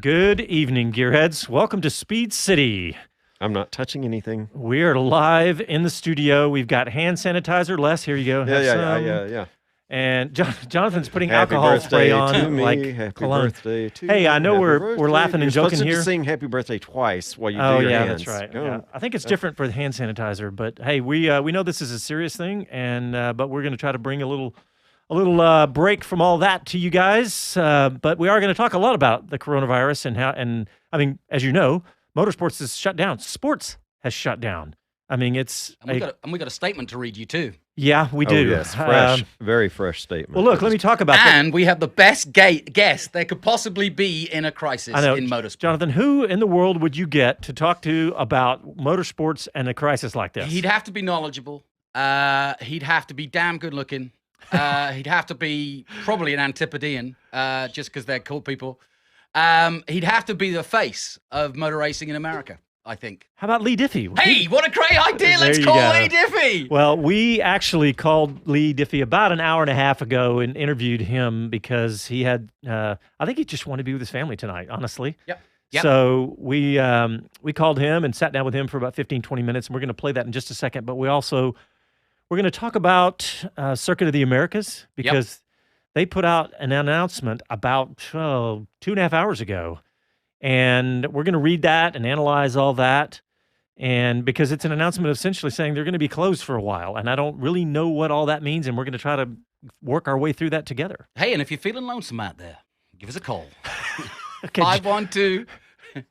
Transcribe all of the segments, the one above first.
Good evening, Gearheads. Welcome to Speed City. I'm not touching anything. We're live in the studio. We've got hand sanitizer. Les, here you go. Yeah. And Jonathan's putting Happy alcohol birthday spray on, to me. like Happy cologne. birthday to Hey, you. I know Happy we're birthday. laughing and You're joking supposed here. to sing happy birthday twice while you do your yeah, hands. that's right. Go Yeah. on. I think it's different for the hand sanitizer, but hey, we know this is a serious thing, and but we're going to try to bring a little break from all that to you guys. But we are going to talk a lot about the coronavirus and how. And I mean, as you know, motorsports is shut down. Sports has shut down. I mean, it's we got a statement to read you too. Yeah, we do. Oh, yes, fresh, very fresh statement. Well, look, let me talk about that. And we have the best guest there could possibly be in a crisis in motorsport. Jonathan, who in the world would you get to talk to about motorsports and a crisis like this? He'd have to be knowledgeable. He'd have to be damn good looking. He'd have to be probably an Antipodean, just because they're cool people. He'd have to be the face of motor racing in America, I think. How about Leigh Diffey? Hey, what a great idea. Let's call Leigh Diffey. Well, we actually called Leigh Diffey about an hour and a half ago and interviewed him because he had, I think he just wanted to be with his family tonight, honestly. Yep. So we called him and sat down with him for about 15, 20 minutes, and we're going to play that in just a second. But we're going to talk about Circuit of the Americas because they put out an announcement about 2.5 hours ago. And we're going to read that and analyze all that. And because it's an announcement of essentially saying they're going to be closed for a while. And I don't really know what all that means. And we're going to try to work our way through that together. Hey, and if you're feeling lonesome out there, give us a call. Okay, 512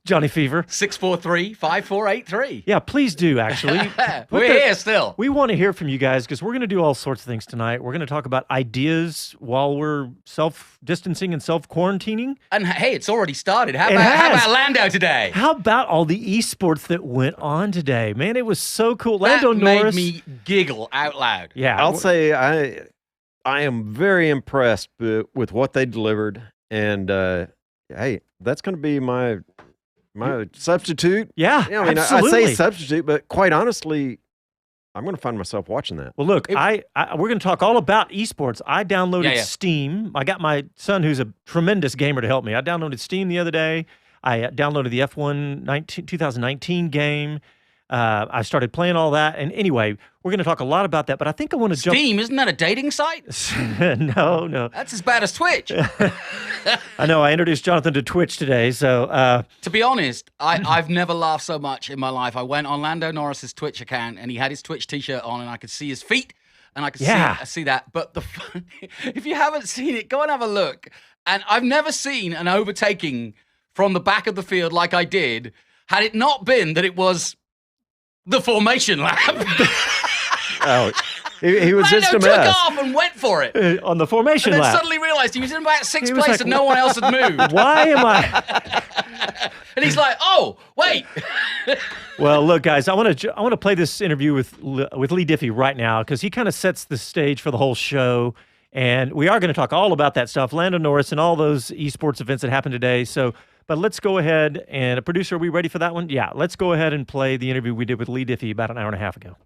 Johnny Fever 643-5483. Yeah, please do, actually. We're here still. We want to hear from you guys because we're going to do all sorts of things tonight. We're going to talk about ideas while we're self-distancing and self-quarantining. And hey, it's already started. How about Lando today? How about all the esports that went on today? Man, it was so cool. Lando Norris made me giggle out loud. Yeah. I'll say I am very impressed with what they delivered. And, hey, that's going to be my substitute. Yeah, I mean, absolutely. I say substitute, but quite honestly, I'm going to find myself watching that. Well, look, we're going to talk all about esports. I downloaded Yeah. Steam. I got my son, who's a tremendous gamer, to help me. I downloaded Steam the other day. I downloaded the F1 2019 game. I started playing all that. And anyway, we're going to talk a lot about that. But I think I want to jump. Steam, isn't that a dating site? No. That's as bad as Twitch. I know. I introduced Jonathan to Twitch today. So to be honest, I've never laughed so much in my life. I went on Lando Norris's Twitch account, and he had his Twitch T-shirt on, and I could see his feet, and I could see that. But if you haven't seen it, go and have a look. And I've never seen an overtaking from the back of the field like I did, had it not been that it was the formation lap. Oh, he was just a mess. Lando took off and went for it. On the formation and then lap. suddenly realized he was in about sixth place and no one else had moved. Why am I? And he's like, oh, wait. Well, look, guys, I want to play this interview with Leigh Diffey right now because he kind of sets the stage for the whole show. And we are going to talk all about that stuff, Lando Norris and all those esports events that happened today. But let's go ahead and, producer, are we ready for that one? Yeah, let's go ahead and play the interview we did with Leigh Diffey about an hour and a half ago.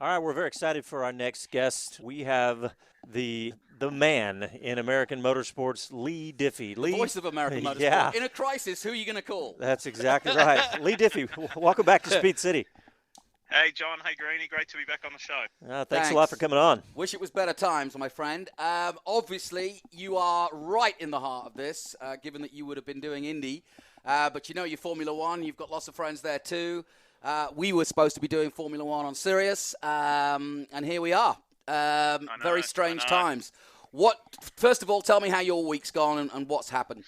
All right, we're very excited for our next guest. We have the man in American motorsports, Leigh Diffey. Voice of American motorsport. Yeah. In a crisis, who are you going to call? That's exactly right. Leigh Diffey, welcome back to Speed City. Hey, John. Hey, Greenie. Great to be back on the show. Thanks a lot for coming on. Wish it was better times, my friend. Obviously, you are right in the heart of this, given that you would have been doing Indy. But you know, you're Formula One. You've got lots of friends there, too. We were supposed to be doing Formula One on Sirius, and here we are. Very strange times. First of all, tell me how your week's gone and what's happened.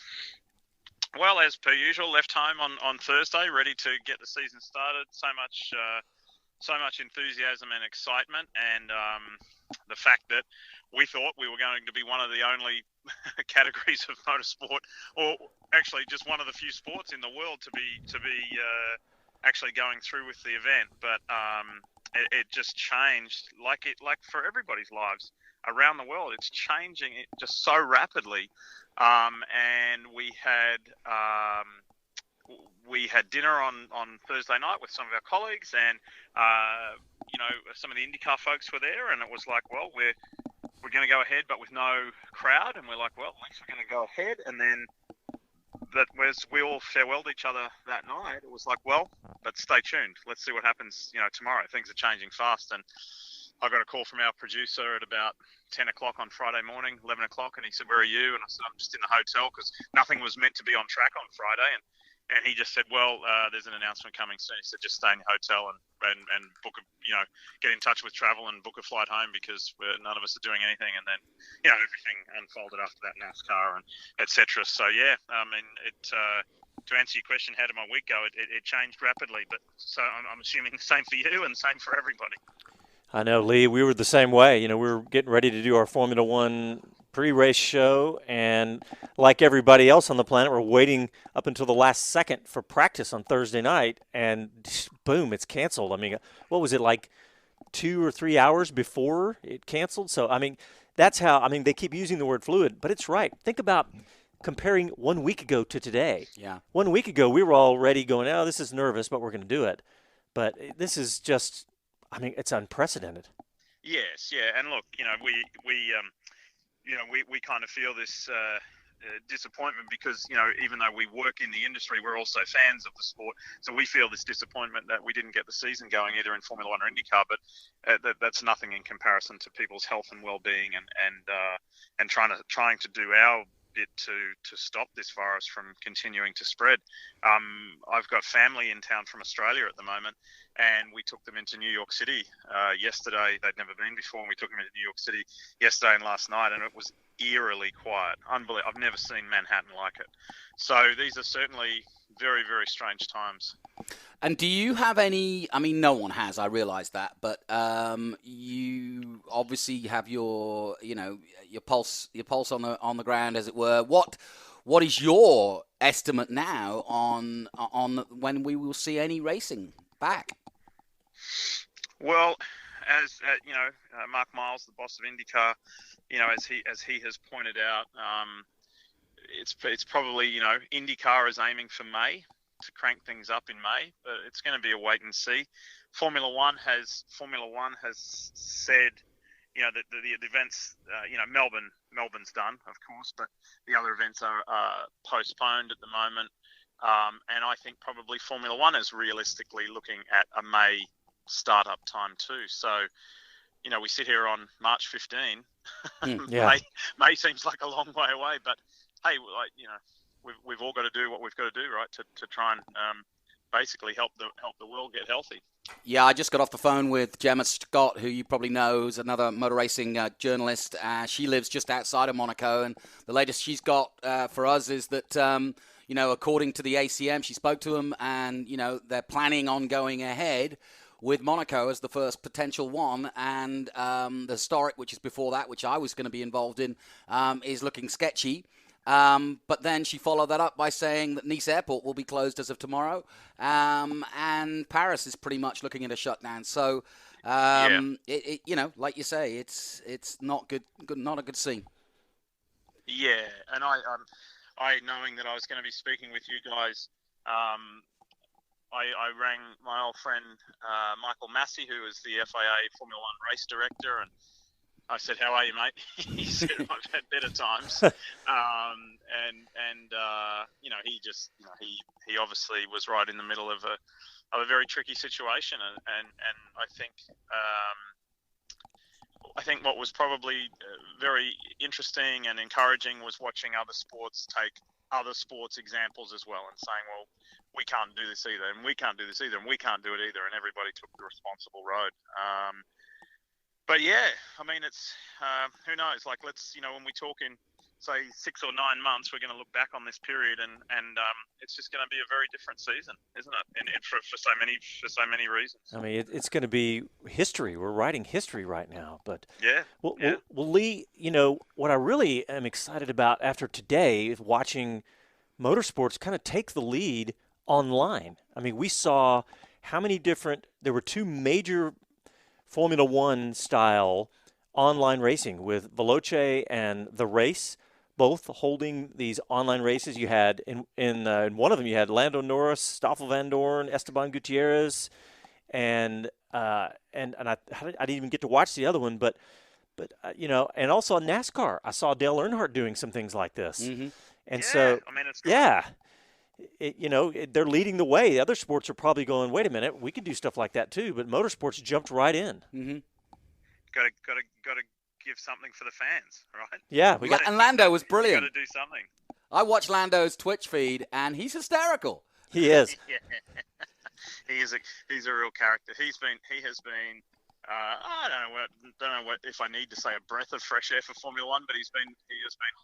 Well, as per usual, left home on Thursday, ready to get the season started. So much enthusiasm and excitement, and the fact that we thought we were going to be one of the only categories of motorsport, or actually just one of the few sports in the world to be actually going through with the event. But it just changed, like for everybody's lives around the world. It's changing just so rapidly, and we had dinner on Thursday night with some of our colleagues, and some of the IndyCar folks were there, and it was like, well, we're going to go ahead, but with no crowd, and we're like, well, at least we're going to go ahead. And then that we all farewelled each other that night, it was like, well, but stay tuned. Let's see what happens, tomorrow. Things are changing fast. And I got a call from our producer at about 10 o'clock on Friday morning, 11 o'clock, and he said, where are you? And I said, I'm just in the hotel, because nothing was meant to be on track on Friday. And he just said, well, there's an announcement coming soon. He said, just stay in your hotel and book get in touch with travel and book a flight home, because none of us are doing anything. And then, everything unfolded after that, NASCAR and et cetera. So, yeah, I mean, to answer your question, how did my week go? It changed rapidly. But so I'm assuming the same for you and the same for everybody. I know, Lee, we were the same way. We were getting ready to do our Formula One pre-race show, and like everybody else on the planet, we're waiting up until the last second for practice on Thursday night, and boom, it's canceled. I mean, what was it, like 2 or 3 hours before it canceled? So, I mean, that's how, they keep using the word fluid, but it's right. Think about comparing 1 week ago to today. Yeah. 1 week ago, we were already going, oh, this is nervous, but we're going to do it. But this is just, it's unprecedented. Yes, yeah, and look, we kind of feel this disappointment because, even though we work in the industry, we're also fans of the sport. So we feel this disappointment that we didn't get the season going either in Formula One or IndyCar, but that's nothing in comparison to people's health and well-being and trying to do our bit to stop this virus from continuing to spread. I've got family in town from Australia at the moment, and we took them into New York City yesterday. They'd never been before, and we took them into New York City yesterday and last night, and it was eerily quiet. Unbelievable. I've never seen Manhattan like it. So these are certainly very, very strange times. And do you have any, no one has, I realize that, but you obviously have your pulse on the ground, as it were. What is your estimate now on when we will see any racing back? Well, as Mark Miles, the boss of IndyCar, as he has pointed out, it's probably, IndyCar is aiming for May to crank things up in May, but it's going to be a wait and see. Formula One has said, that the events, Melbourne's done, of course, but the other events are postponed at the moment. And I think probably Formula One is realistically looking at a May startup time too. So, we sit here on March 15. Yeah. May seems like a long way away, but hey, we've all got to do what we've got to do, right, to try and basically help the world get healthy. Yeah, I just got off the phone with Gemma Scott, who you probably know is another motor racing journalist. She lives just outside of Monaco, and the latest she's got for us is that, according to the ACM, she spoke to them, and, they're planning on going ahead with Monaco as the first potential one, and the historic, which is before that, which I was going to be involved in, is looking sketchy. But then she followed that up by saying that Nice Airport will be closed as of tomorrow, and Paris is pretty much looking at a shutdown. So, like you say, it's not good, not a good scene. Yeah, and I knowing that I was going to be speaking with you guys, I rang my old friend Michael Massey, who is the FIA Formula One race director, and I said, "How are you, mate?" He said, "I've had better times." He obviously was right in the middle of a very tricky situation, and I think what was probably very interesting and encouraging was watching other sports take other sports examples as well, and saying, "Well, we can't do this either, and we can't do this either, and we can't do it either," and everybody took the responsible road. But yeah, it's who knows? Like, let's when we talk in say 6 or 9 months, we're going to look back on this period, and it's just going to be a very different season, isn't it? And for so many reasons. It's going to be history. We're writing history right now. But yeah. Well, Lee, what I really am excited about after today is watching motorsports kind of take the lead online. We saw there were 2 major Formula One style online racing with Veloce and The Race, both holding these online races. You had in one of them you had Lando Norris, Stoffel Van Dorn, Esteban Gutierrez, and I didn't even get to watch the other one, but and also NASCAR. I saw Dale Earnhardt doing some things like this. Mm-hmm. And Yeah, so, I mean, it's great. yeah, they're leading the way. The other sports are probably going, wait a minute, we can do stuff like that too. But motorsports jumped right in. Mm-hmm. Got to give something for the fans, right? Yeah, And Lando was Got brilliant. to do something. I watched Lando's Twitch feed, and he's hysterical. he is. Yeah. He's a real character. He has been. I don't know what if I need to say a breath of fresh air for Formula One, but he has been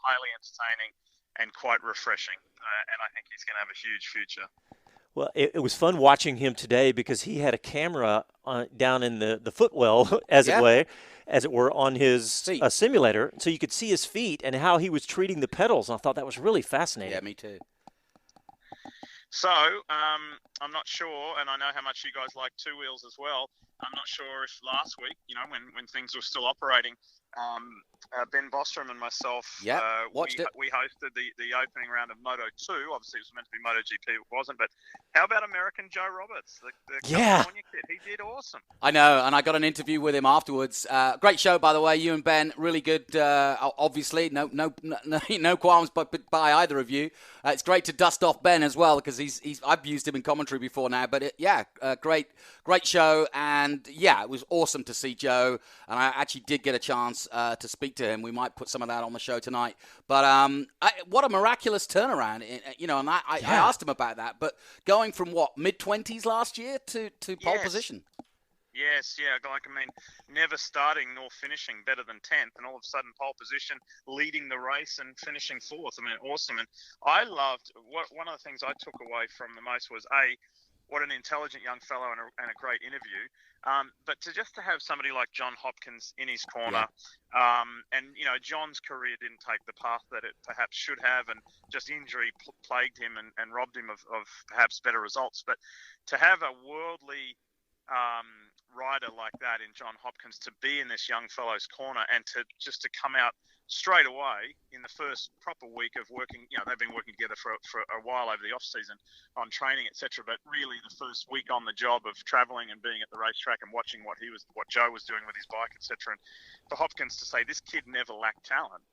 highly entertaining and quite refreshing, and I think he's going to have a huge future. Well, it was fun watching him today because he had a camera down in the footwell, as it were, on his simulator, so you could see his feet and how he was treating the pedals. And I thought that was really fascinating. Yeah, me too. So, I'm not sure, and I know how much you guys like two wheels as well. I'm not sure if last week, when things were still operating, Ben Bostrom and myself, watched it. We hosted the opening round of Moto 2. Obviously, it was meant to be Moto GP. It wasn't. But how about American Joe Roberts, the California kid? He did awesome. I know, and I got an interview with him afterwards. Great show, by the way. You and Ben, really good. Obviously, no qualms by either of you. It's great to dust off Ben as well because I've used him in commentary before now. But great show, and it was awesome to see Joe. And I actually did get a chance to speak to him. We might put some of that on the show tonight. But what a miraculous turnaround, and I asked him about that. But going from mid-20s last year to pole position. Yes, never starting nor finishing better than 10th, and all of a sudden pole position, leading the race and finishing 4th. Awesome. And I loved, one of the things I took away from the most was, what an intelligent young fellow and a great interview. But to have somebody like John Hopkins in his corner, and John's career didn't take the path that it perhaps should have, and just injury plagued him and robbed him of perhaps better results. But to have a worldly rider like that in John Hopkins to be in this young fellow's corner and to come out straight away in the first proper week of working, they've been working together for a while over the off season on training, etc. But really the first week on the job of traveling and being at the racetrack and watching what Joe was doing with his bike, etc. And for Hopkins to say this kid never lacked talent,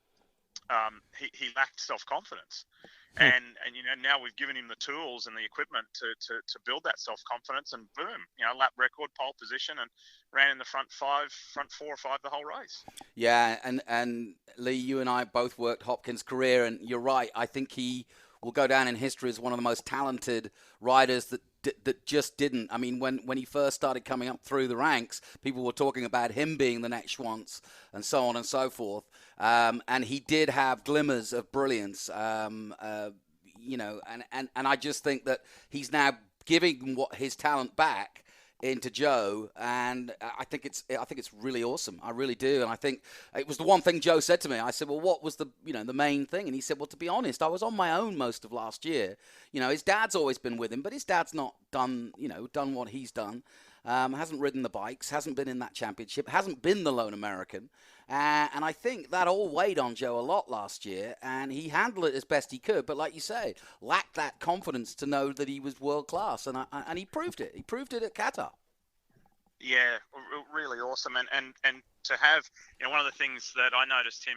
he lacked self-confidence. And now we've given him the tools and the equipment to build that self-confidence, and boom, lap record, pole position, and ran in the front 4 or 5 the whole race. Yeah, and Leigh, you and I both worked Hopkins' career, and you're right. I think he will go down in history as one of the most talented riders that just didn't. I mean, when he first started coming up through the ranks, people were talking about him being the next Schwantz and so on and so forth. And he did have glimmers of brilliance, and I just think that he's now giving his talent back into Joe, and I think it's really awesome. I really do, and I think it was the one thing Joe said to me. I said, "Well, what was the main thing?" And he said, "Well, to be honest, I was on my own most of last year. His dad's always been with him, but his dad's not done what he's done. Hasn't ridden the bikes, hasn't been in that championship, hasn't been the lone American." And I think that all weighed on Joe a lot last year, and he handled it as best he could. But like you say, lacked that confidence to know that he was world class, and he proved it. He proved it at Qatar. Yeah, really awesome. And to have, one of the things that I noticed him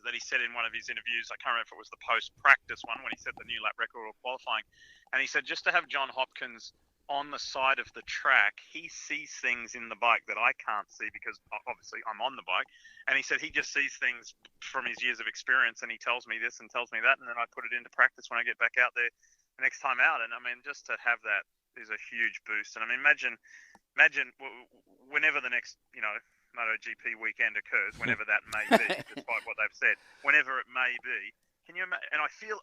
that he said in one of his interviews, I can't remember if it was the post-practice one when he set the new lap record or qualifying, and he said just to have John Hopkins on the side of the track, he sees things in the bike that I can't see because obviously I'm on the bike. And he said he just sees things from his years of experience, and he tells me this and tells me that, and then I put it into practice when I get back out there the next time out. And just to have that is a huge boost. And imagine whenever the next, MotoGP weekend occurs, whenever that may be, despite what they've said, whenever it may be. Can you imagine? And I feel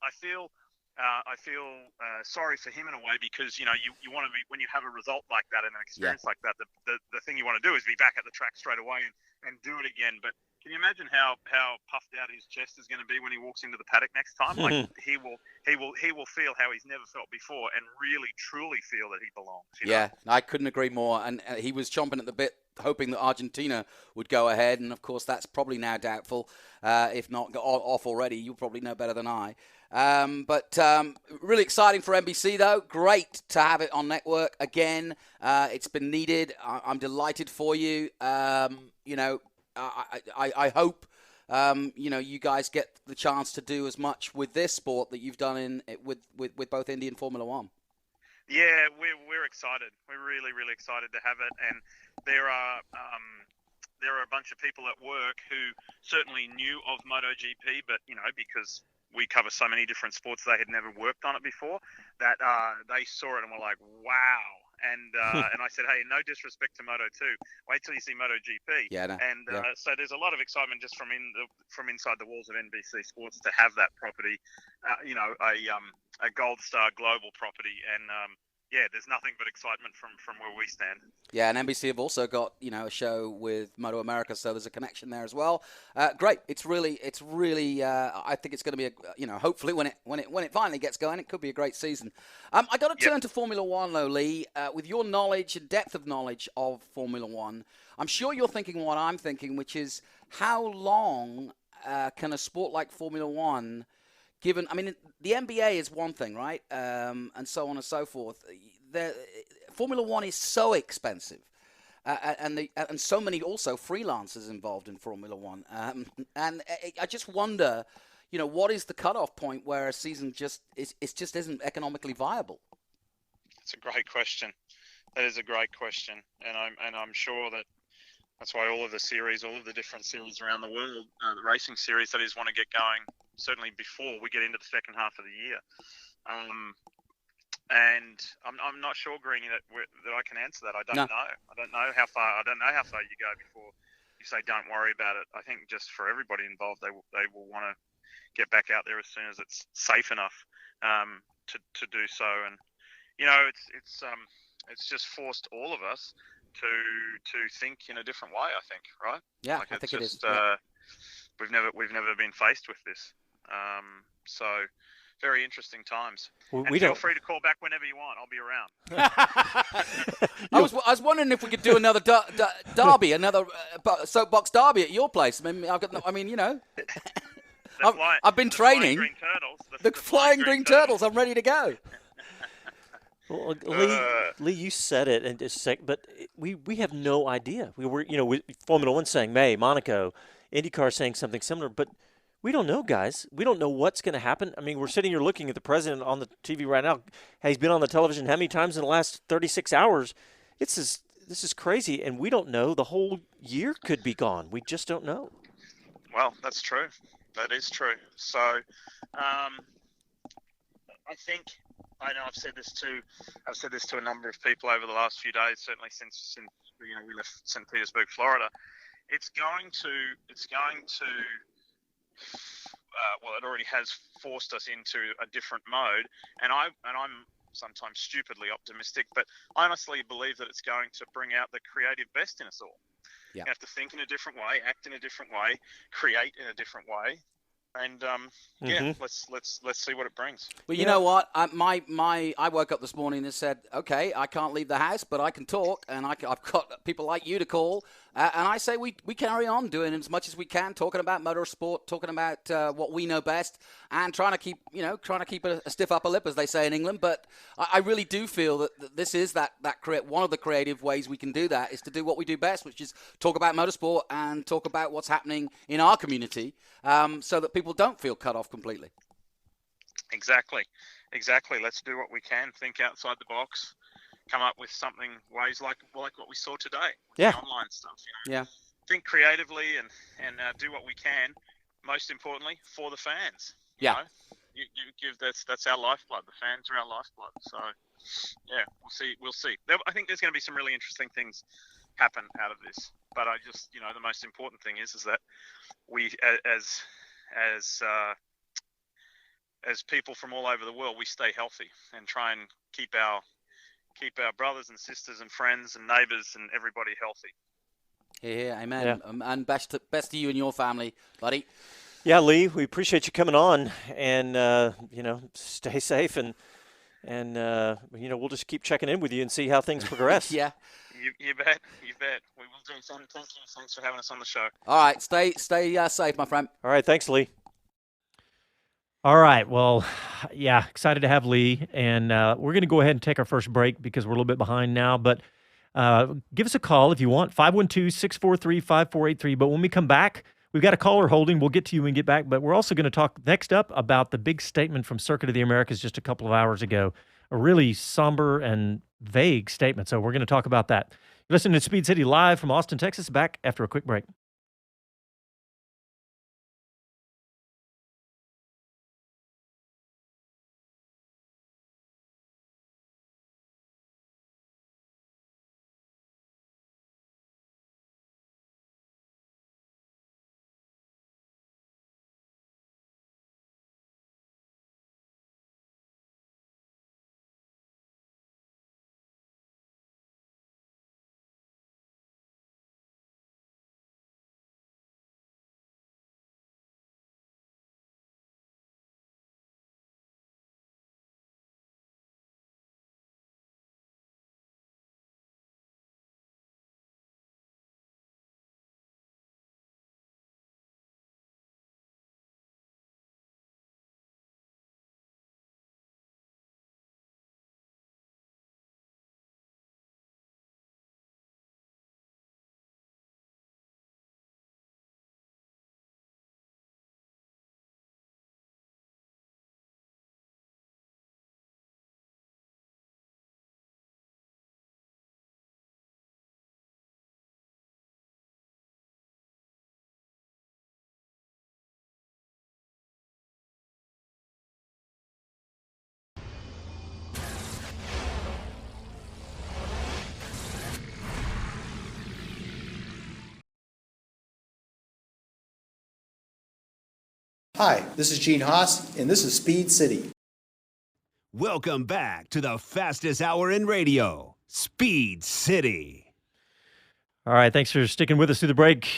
sorry for him in a way because you want to be, when you have a result like that and an experience like that, the thing you want to do is be back at the track straight away and do it again. But can you imagine how puffed out his chest is going to be when he walks into the paddock next time? Like he will feel how he's never felt before and really truly feel that he belongs. Yeah, I couldn't agree more. And he was chomping at the bit, hoping that Argentina would go ahead, and of course that's probably now doubtful, if not off already. You'll probably know better than I. But really exciting for NBC though. Great to have it on network again. It's been needed. I'm delighted for you. I hope you guys get the chance to do as much with this sport that you've done with both Indy and Formula One. Yeah, we're excited. We're really, really excited to have it, and there are a bunch of people at work who certainly knew of MotoGP, but because we cover so many different sports, they had never worked on it before. That they saw it and were like, "Wow!" And and I said, "Hey, no disrespect to Moto2, wait till you see MotoGP." Yeah, no, and yeah. So there's a lot of excitement just from inside the walls of NBC Sports to have that property, a Gold Star global property, and there's nothing but excitement from where we stand. Yeah, and NBC have also got a show with Moto America, so there's a connection there as well. Great, it's really. I think it's going to be hopefully when it finally gets going, it could be a great season. I got to turn to Formula One though, Leigh. With your knowledge and depth of knowledge of Formula One, I'm sure you're thinking what I'm thinking, which is how long can a sport like Formula One, given, the NBA is one thing, right? And so on and so forth. Formula One is so expensive, and so many also freelancers involved in Formula One. And I just wonder, what is the cutoff point where a season just isn't economically viable? It's a great question. That is a great question, and I'm sure that's why all of the different series around the world, the racing series, that is, want to get going certainly before we get into the second half of the year. And I'm not sure, Greenie, that I can answer that. I don't know. I don't know how far you go before you say don't worry about it. I think just for everybody involved, they will want to get back out there as soon as it's safe enough to do so. And it's just forced all of us to think in a different way, I think, right? Yeah, like I think just, it is. Yeah. We've never been faced with this. So very interesting times. Feel free to call back whenever you want. I'll be around. I was wondering if we could do another derby, another soapbox derby at your place. I've been training. The flying green turtles. I'm ready to go. Well, Leigh, you said it in just a sec, but we have no idea. We were, Formula One saying May, Monaco, IndyCar saying something similar, but we don't know, guys. We don't know what's going to happen. We're sitting here looking at the president on the TV right now. He's been on the television how many times in the last 36 hours? This is crazy, and we don't know. The whole year could be gone. We just don't know. Well, that's true. That is true. So, I think. I know I've said this to a number of people over the last few days, certainly since we left St. Petersburg, Florida. It already has forced us into a different mode, and I'm sometimes stupidly optimistic, but I honestly believe that it's going to bring out the creative best in us all. Yeah. You have to think in a different way, act in a different way, create in a different way. And let's see what it brings. Well, you know what? I woke up this morning and said, okay, I can't leave the house, but I can talk, and I've got people like you to call, and I say we carry on doing as much as we can, talking about motorsport, talking about what we know best, and trying to keep a stiff upper lip, as they say in England. But I really do feel that this is one of the creative ways we can do that is to do what we do best, which is talk about motorsport and talk about what's happening in our community, so that people don't feel cut off completely. Exactly. Let's do what we can. Think outside the box. Come up with ways like what we saw today. Yeah. The online stuff. Yeah. Think creatively and do what we can. Most importantly, for the fans. Yeah. You give that's our lifeblood. The fans are our lifeblood. So yeah, we'll see. I think there's going to be some really interesting things happen out of this. But I just the most important thing is that we as people from all over the world, we stay healthy and try and keep our brothers and sisters and friends and neighbours and everybody healthy. Yeah, amen. Yeah. And best to you and your family, buddy. Yeah, Leigh, we appreciate you coming on, and stay safe, and we'll just keep checking in with you and see how things progress. Yeah. You bet. We will do so. Thank you. Thanks for having us on the show. All right, stay safe, my friend. All right, thanks, Leigh. All right, well, yeah, excited to have Leigh, and we're going to go ahead and take our first break because we're a little bit behind now, but give us a call if you want, 512-643-5483. But when we come back, We've got a caller holding. We'll get to you when we get back, but we're also going to talk next up about the big statement from Circuit of the Americas just a couple of hours ago, a really somber and vague statement. So we're going to talk about that. You're listening to Speed City live from Austin, Texas, back after a quick break. Hi, this is Gene Haas, and this is Speed City. Welcome back to the fastest hour in radio, Speed City. All right, thanks for sticking with us through the break.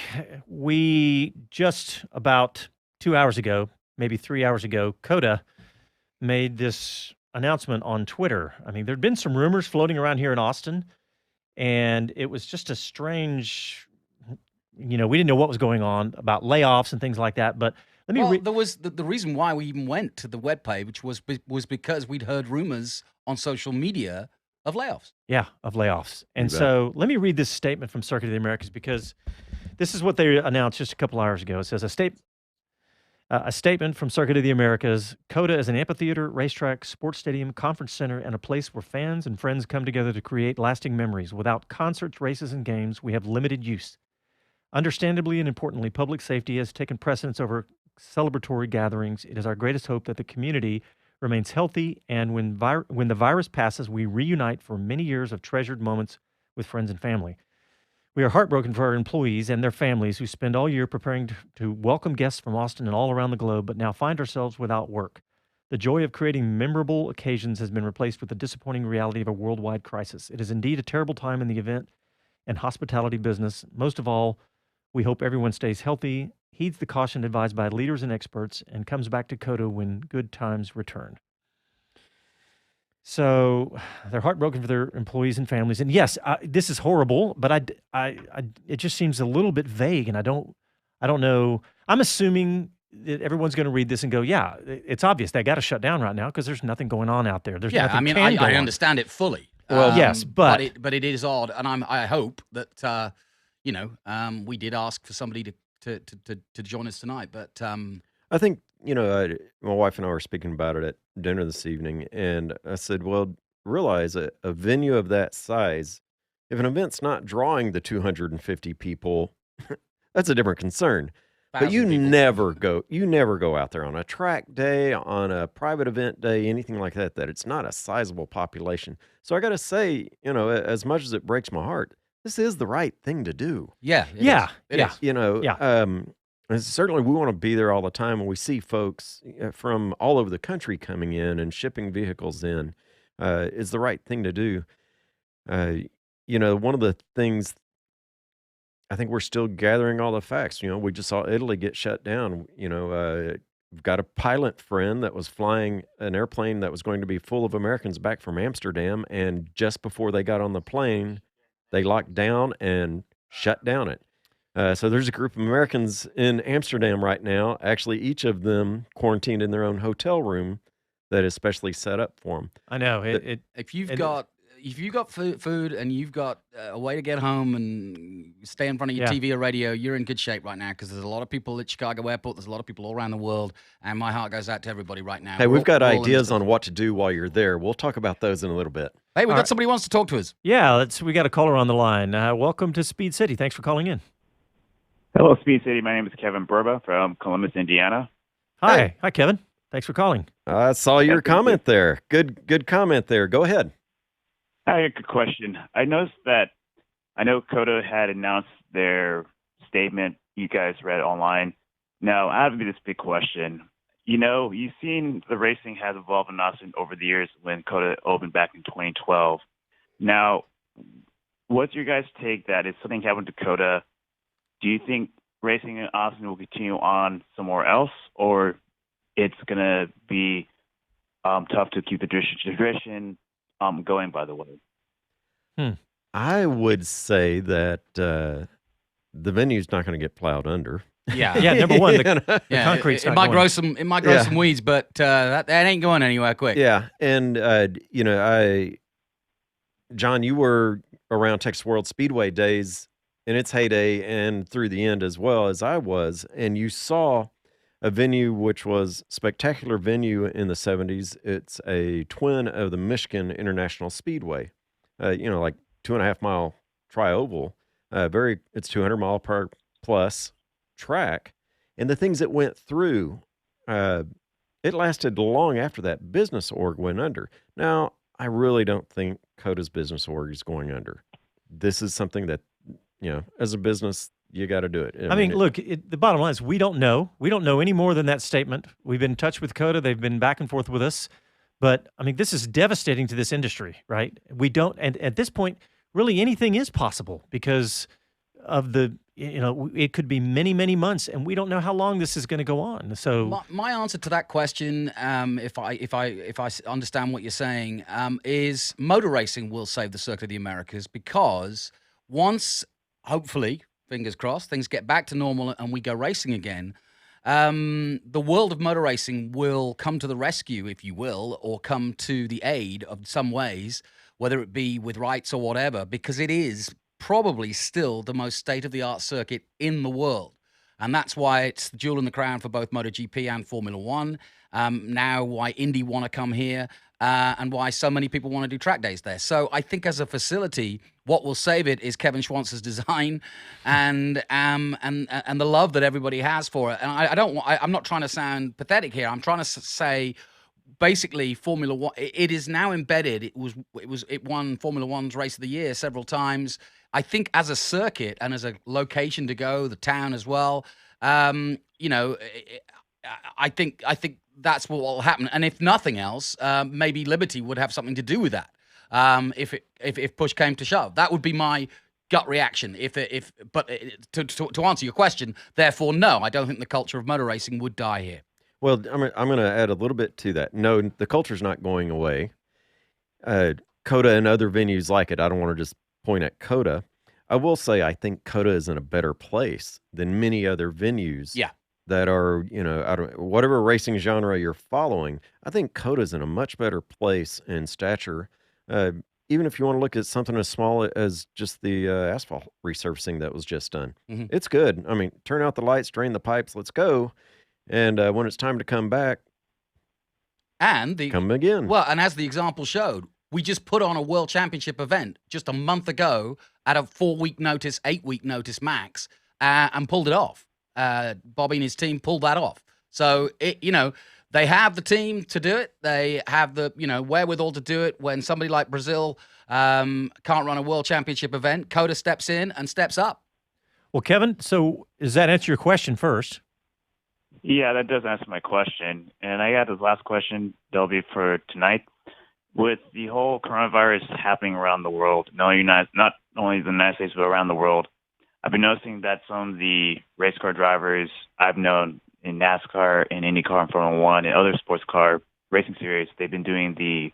We just about 2 hours ago, maybe 3 hours ago, COTA made this announcement on Twitter. I mean, there'd been some rumors floating around here in Austin, and it was just a strange, we didn't know what was going on about layoffs and things like that, but there was the reason why we even went to the webpage was because we'd heard rumors on social media of layoffs. Yeah, of layoffs. And so let me read this statement from Circuit of the Americas, because this is what they announced just a couple hours ago. It says, a statement from Circuit of the Americas. COTA is an amphitheater, racetrack, sports stadium, conference center, and a place where fans and friends come together to create lasting memories. Without concerts, races, and games, we have limited use. Understandably and importantly, public safety has taken precedence over celebratory gatherings. It is our greatest hope that the community remains healthy, and when the virus passes, we reunite for many years of treasured moments with friends and family. We are heartbroken for our employees and their families who spend all year preparing to welcome guests from Austin and all around the globe, but now find ourselves without work. The joy of creating memorable occasions has been replaced with the disappointing reality of a worldwide crisis. It is indeed a terrible time in the event and hospitality business. Most of all, we hope everyone stays healthy, heeds the caution advised by leaders and experts, and comes back to COTA when good times return. So they're heartbroken for their employees and families. And yes, this is horrible, but it just seems a little bit vague, and I don't know. I'm assuming that everyone's going to read this and go, yeah, it's obvious they got to shut down right now because there's nothing going on out there. There's nothing. I mean, I understand it fully. Well, yes, but it is odd, and I hope that we did ask for somebody to join us tonight, but I think, my wife and I were speaking about it at dinner this evening, and I said, well, realize a venue of that size, if an event's not drawing the 250 people, that's a different concern. But you never go out there on a track day, on a private event day, anything like that it's not a sizable population. So I got to say, as much as it breaks my heart, this is the right thing to do. Yeah. It is. And certainly we want to be there all the time, and we see folks from all over the country coming in and shipping vehicles in. Is the right thing to do. One of the things, I think we're still gathering all the facts. We just saw Italy get shut down. We've got a pilot friend that was flying an airplane that was going to be full of Americans back from Amsterdam, and just before they got on the plane, they locked down and shut down it. So there's a group of Americans in Amsterdam right now, actually each of them quarantined in their own hotel room that is specially set up for them. I know. If you've got if you got food and you've got a way to get home and stay in front of your TV or radio, you're in good shape right now because there's a lot of people at Chicago Airport. There's a lot of people all around the world, and my heart goes out to everybody right now. Hey, we've got ideas on what to do while you're there. We'll talk about those in a little bit. Hey, we got somebody who wants to talk to us. Yeah, we got a caller on the line. Welcome to Speed City. Thanks for calling in. Hello, Speed City. My name is Kevin Burba from Columbus, Indiana. Hi. Hey. Hi, Kevin. Thanks for calling. I saw your comment there. Good comment there. Go ahead. I have a good question. I noticed that I know COTA had announced their statement you guys read online. Now, I have this big question. You know, you've seen the racing has evolved in Austin over the years when COTA opened back in 2012. Now, what's your guys' take that if something happened to COTA, do you think racing in Austin will continue on somewhere else, or it's going to be tough to keep the tradition going, by the way? I would say that the venue's not going to get plowed under. Yeah, Yeah, number one, the it concrete's not might going. grow some weeds, but that ain't going anywhere quick. Yeah, and John, you were around Texas World Speedway days in its heyday and through the end as well as I was, and you saw a venue which was spectacular venue in the 70s. It's a twin of the Michigan International Speedway, like 2.5 mile tri-oval. It's 200 mile per plus track. And the things that went through, it lasted long after that business org went under. Now, I really don't think COTA's business org is going under. This is something that, as a business, you got to do it. I mean, look, the bottom line is we don't know. We don't know any more than that statement. We've been in touch with COTA. They've been back and forth with us. But, I mean, this is devastating to this industry, right? We don't, and at this point, really anything is possible because of it could be many, many months, and we don't know how long this is going to go on. So my answer to that question, if I understand what you're saying, is motor racing will save the Circuit of the Americas because once, hopefully, fingers crossed, things get back to normal and we go racing again, the world of motor racing will come to the rescue, if you will, or come to the aid of some ways, whether it be with rights or whatever, because it is probably still the most state-of-the-art circuit in the world. And that's why it's the jewel in the crown for both MotoGP and Formula One. Now why Indy want to come here, and why so many people want to do track days there. So I think as a facility, what will save it is Kevin Schwantz's design and the love that everybody has for it. And I'm not trying to sound pathetic here. I'm trying to say, basically, Formula One. It is now embedded. It won Formula One's Race of the Year several times. I think as a circuit and as a location to go, the town as well. I think that's what will happen. And if nothing else, maybe Liberty would have something to do with that. If push came to shove, that would be my gut reaction. But to answer your question, therefore, no, I don't think the culture of motor racing would die here. Well, I'm going to add a little bit to that. No, the culture's not going away. COTA and other venues like it, I don't want to just point at COTA. I will say I think COTA is in a better place than many other venues that are, whatever racing genre you're following. I think COTA's in a much better place in stature. Even if you want to look at something as small as just the asphalt resurfacing that was just done. Mm-hmm. It's good. I mean, turn out the lights, drain the pipes, let's go. And when it's time to come back, come again. Well, and as the example showed, we just put on a World Championship event just a month ago at a 4-week notice, 8-week notice max, and pulled it off. Bobby and his team pulled that off. So, they have the team to do it. They have the, wherewithal to do it. When somebody like Brazil can't run a World Championship event, COTA steps in and steps up. Well, Kevin, so does that answer your question first? Yeah, that does answer my question. And I got this last question, that'll be for tonight. With the whole coronavirus happening around the world, not only the United States, but around the world, I've been noticing that some of the race car drivers I've known in NASCAR and IndyCar and Formula One and other sports car racing series, they've been doing the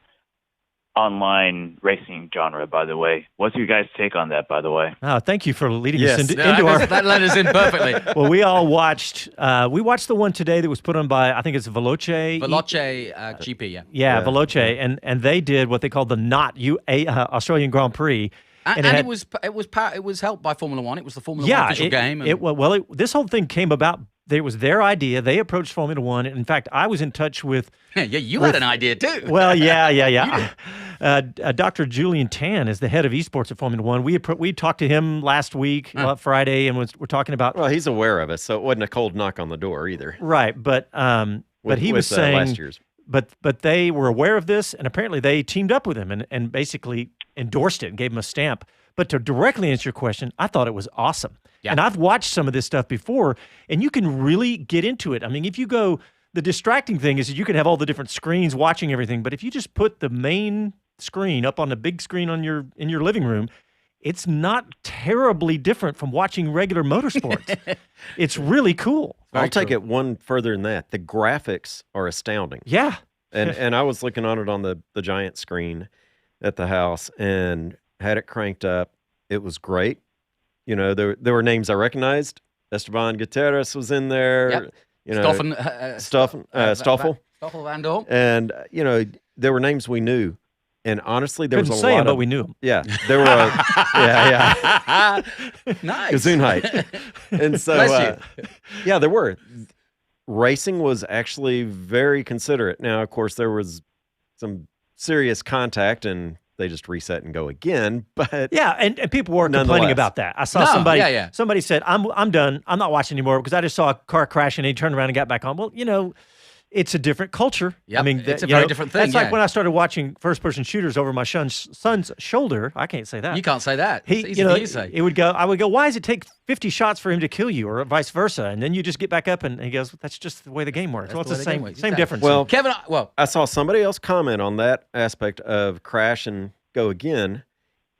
online racing genre, by the way. What's your guys' take on that, by the way? Oh, thank you for leading Yes. us into Yeah, our. that led us in perfectly. Well, we all watched. We watched the one today that was put on by, I think it's Veloce. Veloce GP, yeah. Yeah, Yeah, Veloce, and they did what they called the Australian Grand Prix. And, it and had- it was helped by Formula One. It was the Formula One official game. And this whole thing came about. It was their idea. They approached Formula One. In fact, I was in touch with. yeah, you had an idea too. Well, yeah. Dr. Julian Tan is the head of esports at Formula One. We talked to him last week, Friday, and we're talking about. Well, he's aware of it, so it wasn't a cold knock on the door either. Right, but he was saying. last year's. But they were aware of this, and apparently they teamed up with him and basically endorsed it and gave him a stamp. But to directly answer your question, I thought it was awesome. Yeah. And I've watched some of this stuff before, and you can really get into it. I mean, if you go, the distracting thing is that you can have all the different screens watching everything, but if you just put the main screen up on the big screen in your living room, it's not terribly different from watching regular motorsports. It's really cool. I'll take it one further than that. The graphics are astounding. Yeah. And I was looking on it on the giant screen at the house and had it cranked up. It was great. You know, there were names I recognized. Esteban Gutierrez was in there. Yep. You know, Stoffel Van Dorn. And you know, there were names we knew. And honestly, there Couldn't was a say lot them, but of we knew them. Yeah, there were yeah. Nice. Gesundheit. And so Bless yeah, there were. Racing was actually very considerate. Now, of course, there was some serious contact and they just reset and go again. But yeah, and people were complaining Nonetheless. about that. I saw somebody. yeah. Somebody said, "I'm done. I'm not watching anymore because I just saw a car crash and he turned around and got back on." Well, you know, it's a different culture. Yep, I mean, it's a very different thing, That's like yeah. when I started watching first-person shooters over my son's shoulder. I can't say that. You can't say that. He, It's easy you know, for you to say. I would go, why does it take 50 shots for him to kill you, or vice versa? And then you just get back up, and he goes, that's just the way the game works. That's Well, it's the the way the game same works. same Exactly. difference. Well, Kevin, I saw somebody else comment on that aspect of crash and go again,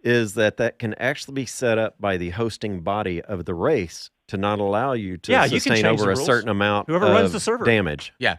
is that can actually be set up by the hosting body of the race to not allow you to Yeah, you can sustain change over the a rules. certain amount Whoever of runs the server. damage. yeah.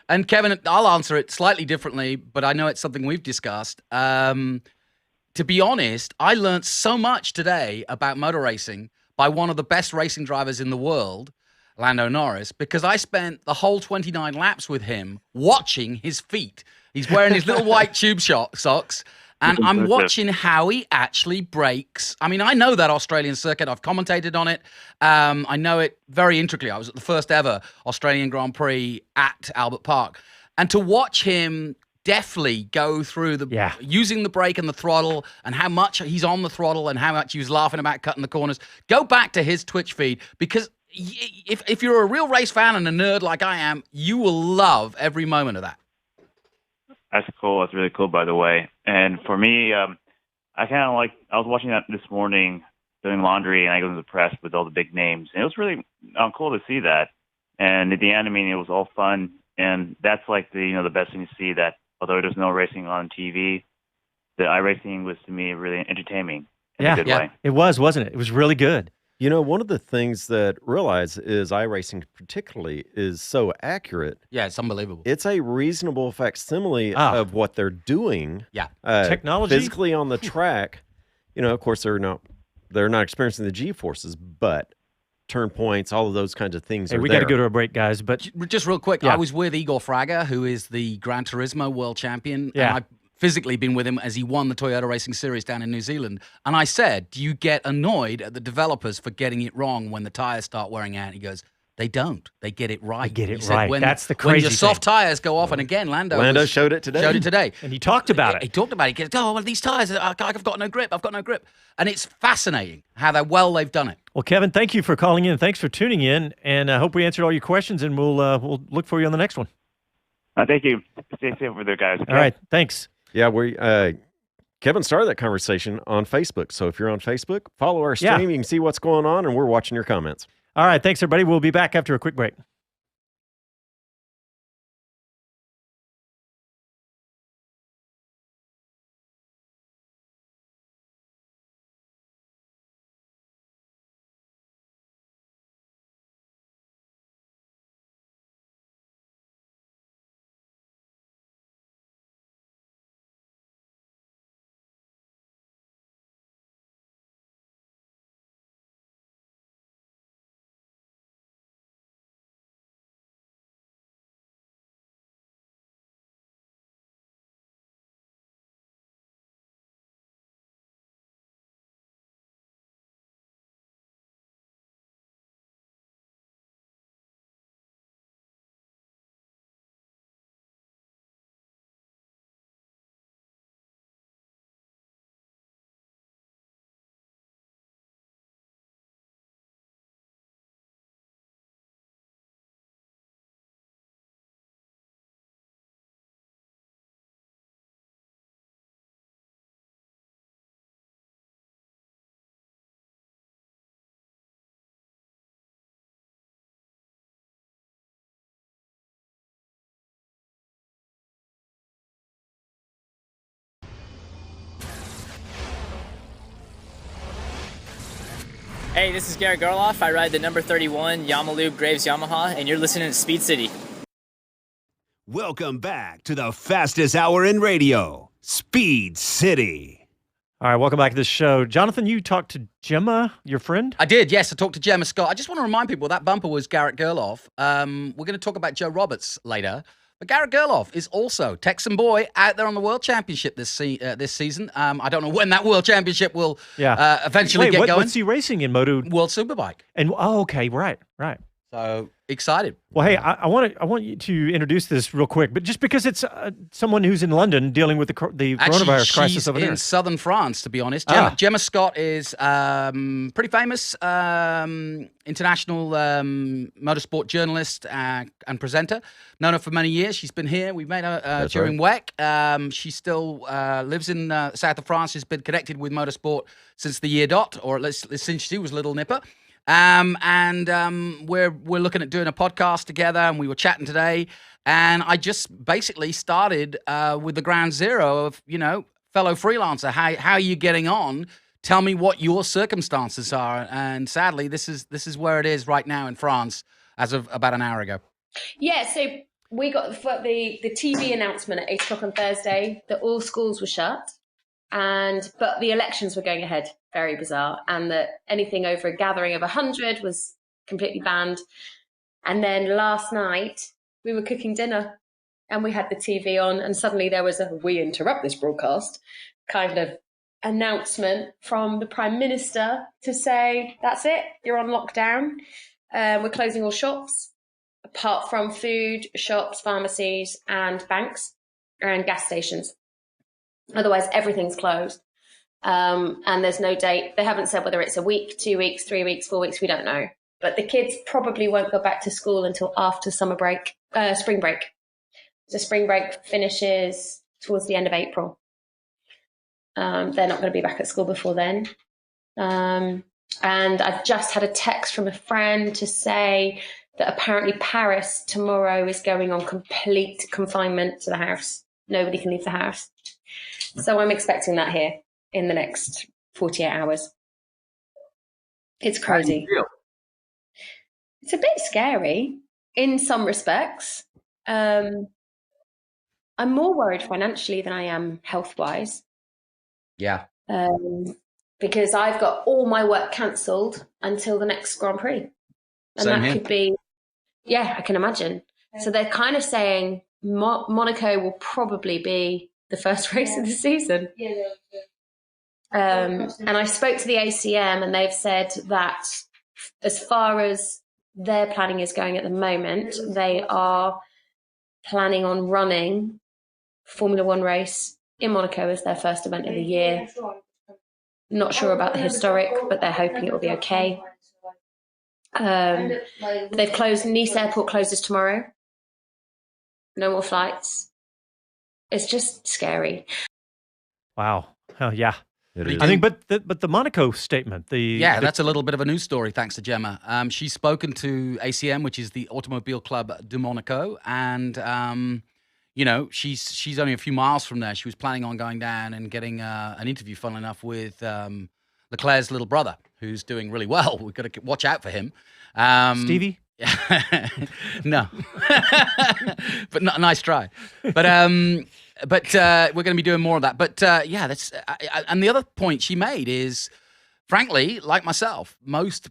And Kevin, I'll answer it slightly differently, but I know it's something we've discussed. To be honest, I learned so much today about motor racing by one of the best racing drivers in the world, Lando Norris, because I spent the whole 29 laps with him watching his feet. He's wearing his little white tube socks, and I'm watching how he actually brakes. I mean, I know that Australian circuit. I've commentated on it. I know it very intricately. I was at the first ever Australian Grand Prix at Albert Park. And to watch him deftly go through using the brake and the throttle and how much he's on the throttle and how much he was laughing about cutting the corners, go back to his Twitch feed because if you're a real race fan and a nerd like I am, you will love every moment of that. That's cool. That's really cool, by the way. And for me, I was watching that this morning doing laundry, and I was impressed with all the big names. And it was really cool to see that. And at the end, I mean, it was all fun. And that's like the best thing to see, that although there's no racing on TV, the iRacing was to me really entertaining in a good way. It was, wasn't it? It was really good. You know, one of the things that realize is iRacing particularly is so accurate. Yeah, it's unbelievable. It's a reasonable facsimile of what they're doing. Yeah. Technology. Physically on the track. You know, of course, they're not experiencing the G-forces, but turn points, all of those kinds of things Hey, are we there. got to go to a break, guys. But Just real quick, Yeah. I was with Igor Fraga, who is the Gran Turismo world champion. Yeah. And I've physically been with him as he won the Toyota Racing Series down in New Zealand. And I said, do you get annoyed at the developers for getting it wrong when the tires start wearing out? And he goes, they don't. They get it right. get it He said, right. That's the crazy When your soft thing. tires go off, and again, Lando showed it today. and he talked about He it. talked about it. He goes, oh, well, these tires, I've got no grip. I've got no grip. And it's fascinating how they've done it. Well, Kevin, thank you for calling in. Thanks for tuning in, and I hope we answered all your questions. And we'll look for you on the next one. Thank you. Stay safe over there, guys. Okay? All right, thanks. Yeah, Kevin started that conversation on Facebook. So if you're on Facebook, follow our stream. Yeah. You can see what's going on, and we're watching your comments. All right, thanks everybody. We'll be back after a quick break. Hey, this is Garrett Garloff. I ride the number 31 Yamalube Graves Yamaha, and you're listening to Speed City. Welcome back to the fastest hour in radio, Speed City. All right, welcome back to the show. Jonathan, you talked to Gemma, your friend? I did, yes. I talked to Gemma Scott. I just want to remind people that bumper was Garrett Gerloff. We're going to talk about Joe Roberts later. But Garrett Gerloff is also Texan boy out there on the World Championship this season. I don't know when that World Championship will eventually get going. What's he racing in Moto? World Superbike. And okay, right. So excited. Well, hey, I want you to introduce this real quick, but just because it's someone who's in London dealing with the coronavirus crisis over there. She's in southern France, to be honest. Gemma Scott is pretty famous international motorsport journalist and presenter. Known her for many years. She's been here. We met her during WEC. She still lives in south of France. She's been connected with motorsport since the year dot, or at least since she was a little nipper. We're looking at doing a podcast together, and we were chatting today, and I just basically started with the ground zero of, fellow freelancer, how are you getting on? Tell me what your circumstances are. And sadly, this is where it is right now in France as of about an hour ago. Yeah, so we got the TV announcement at 8 o'clock on Thursday that all schools were shut, but the elections were going ahead. Very bizarre. And that anything over a gathering of 100 was completely banned. And then last night we were cooking dinner and we had the TV on, and suddenly there was we interrupt this broadcast kind of announcement from the Prime Minister to say, that's it, you're on lockdown. We're closing all shops, apart from food, shops, pharmacies and banks and gas stations. Otherwise, everything's closed. And there's no date. They haven't said whether it's a week, 2 weeks, 3 weeks, 4 weeks. We don't know. But the kids probably won't go back to school until after spring break. The spring break finishes towards the end of April. They're not going to be back at school before then. And I've just had a text from a friend to say that apparently Paris tomorrow is going on complete confinement to the house. Nobody can leave the house. So I'm expecting that here in the next 48 hours. It's crazy. It's a bit scary in some respects. I'm more worried financially than I am health-wise. Yeah. Because I've got all my work cancelled until the next Grand Prix. And Same that here. could be, I can imagine. So they're kind of saying Monaco will probably be the first race of the season. And I spoke to the ACM and they've said that as far as their planning is going at the moment, they are planning on running Formula One race in Monaco as their first event of the year. Not sure about the historic, but they're hoping it will be okay. They've closed, Nice Airport closes tomorrow. No more flights. It's just scary. Wow. Oh, yeah. It is. I think, but the Monaco statement, that's a little bit of a news story, thanks to Gemma. She's spoken to ACM, which is the Automobile Club de Monaco, and she's only a few miles from there. She was planning on going down and getting an interview, funnily enough, with Leclerc's little brother, who's doing really well. We've got to watch out for him. Stevie? No, but nice try. But we're going to be doing more of that. But that's and the other point she made is, frankly, like myself, most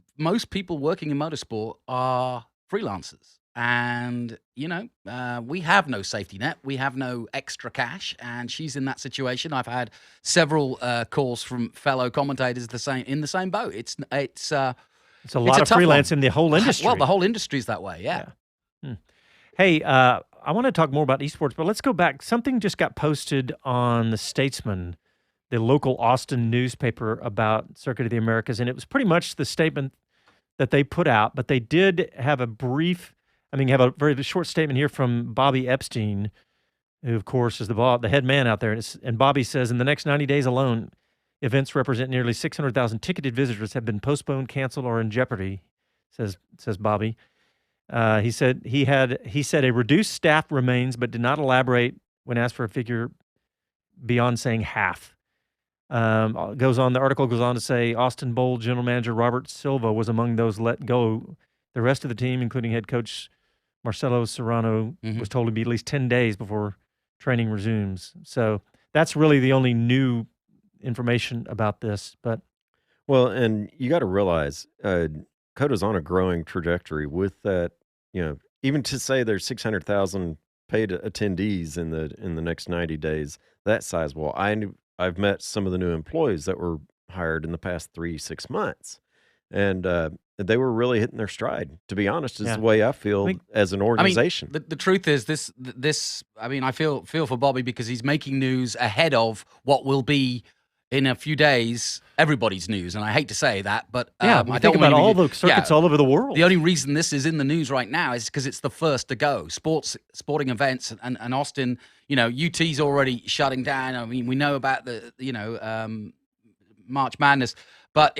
people working in motorsport are freelancers, and we have no safety net, we have no extra cash, and she's in that situation. I've had several calls from fellow commentators in the same boat. It's a lot of freelance in the whole industry. Well, the whole industry's that way, yeah. Hey, I want to talk more about esports, but let's go back. Something just got posted on the Statesman, the local Austin newspaper, about Circuit of the Americas, and it was pretty much the statement that they put out, but they did have a have a very short statement here from Bobby Epstein, who, of course, is the head man out there. And Bobby says, in the next 90 days alone, events represent nearly 600,000 ticketed visitors have been postponed, canceled, or in jeopardy, says Bobby. He said a reduced staff remains, but did not elaborate when asked for a figure beyond saying half. The article goes on to say Austin Bowl general manager Robert Silva was among those let go. The rest of the team, including head coach Marcelo Serrano, was told to be at least 10 days before training resumes. So that's really the only new information about this. But Well, and you got to realize COTA's on a growing trajectory with that. Even to say there's 600,000 paid attendees in the next 90 days, that's sizable. I've met some of the new employees that were hired in the past 3-6 months, and they were really hitting their stride. To be honest, is the way I feel as an organization. The truth is this. I mean, I feel for Bobby because he's making news ahead of what will be in a few days everybody's news, and I hate to say that, but I think about all the circuits all over the world. The only reason this is in the news right now is because it's the first to go. Sporting events, and Austin, UT's already shutting down. I mean, we know about the March Madness, but